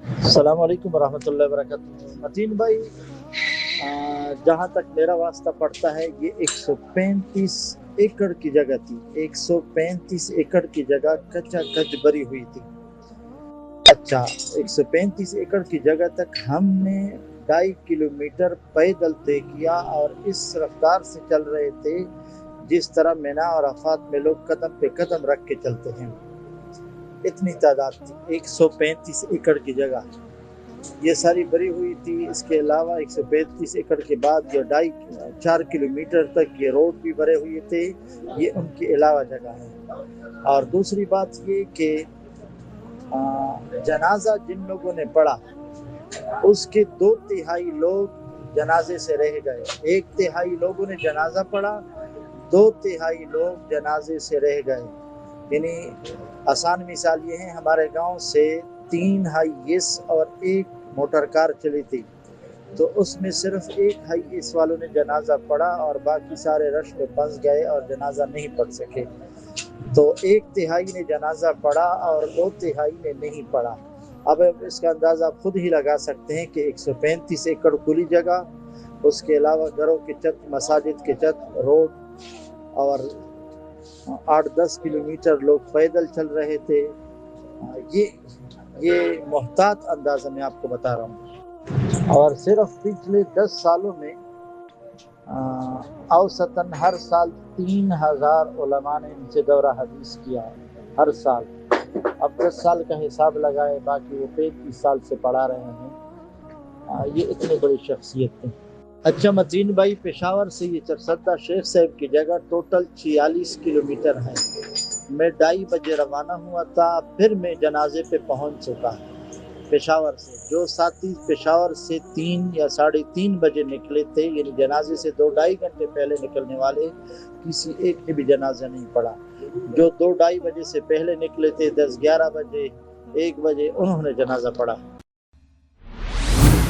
السلام علیکم ورحمۃ اللہ وبرکاتہ۔ متین بھائی، جہاں تک میرا واسطہ پڑتا ہے یہ 135 ایکڑ کی جگہ تھی، 135 ایکڑ کی جگہ کچا کچ بری ہوئی تھی۔ اچھا، 135 ایکڑ کی جگہ تک ہم نے 2.5 کلومیٹر پیدل طے کیا اور اس رفتار سے چل رہے تھے جس طرح مینا اور عرفات میں لوگ قدم پہ قدم رکھ کے چلتے ہیں۔ اتنی تعداد تھی 135 ایکڑ کی جگہ، یہ ساری بری ہوئی تھی۔ اس کے علاوہ 135 ایکڑ کے بعد جو 4 کلومیٹر تک یہ روڈ بھی بھرے ہوئے تھے، یہ ان کے علاوہ جگہ ہے۔ اور دوسری بات یہ کہ جنازہ جن لوگوں نے پڑھا اس کے 2/3 لوگ جنازے سے رہ گئے۔ 1/3 لوگوں نے جنازہ پڑھا، 2/3 لوگ جنازے سے رہ گئے۔ یعنی آسان مثال یہ ہے، ہمارے گاؤں سے 3 ہائی ایس اور 1 موٹر کار چلی تھی، تو اس میں صرف 1 ہائی ایس والوں نے جنازہ پڑھا اور باقی سارے رش میں پھنس گئے اور جنازہ نہیں پڑھ سکے۔ تو 1/3 نے جنازہ پڑھا اور 2/3 نے نہیں پڑھا۔ اب اس کا اندازہ آپ خود ہی لگا سکتے ہیں کہ 135 ایکڑ کھلی جگہ، اس کے علاوہ گھروں کے چھت، مساجد کے چھت، روڈ، اور 8-10 کلومیٹر لوگ پیدل چل رہے تھے۔ یہ محتاط اندازہ میں آپ کو بتا رہا ہوں۔ اور صرف پچھلے 10 سالوں میں اوسطاً ہر سال 3000 علماء نے ان سے دورہ حدیث کیا ہے، ہر سال۔ اب 10 سال کا حساب لگائے، باقی وہ 35 سال سے پڑھا رہے ہیں۔ یہ اتنی بڑی شخصیت تھی۔ اچھا متین بھائی، پشاور سے یہ چرسدہ شیخ صاحب کی جگہ ٹوٹل 46 کلومیٹر ہے۔ میں 2:30 بجے روانہ ہوا تھا، پھر میں جنازے پہ پہنچ چکا پشاور سے۔ جو ساتھی پشاور سے 3 یا 3:30 بجے نکلے تھے، یعنی جنازے سے 2-2.5 گھنٹے پہلے نکلنے والے، کسی ایک نے بھی جنازہ نہیں پڑھا۔ جو 2-2.5 بجے سے پہلے نکلے تھے، 10-11 بجے، 1 بجے، انہوں نے جنازہ پڑھا۔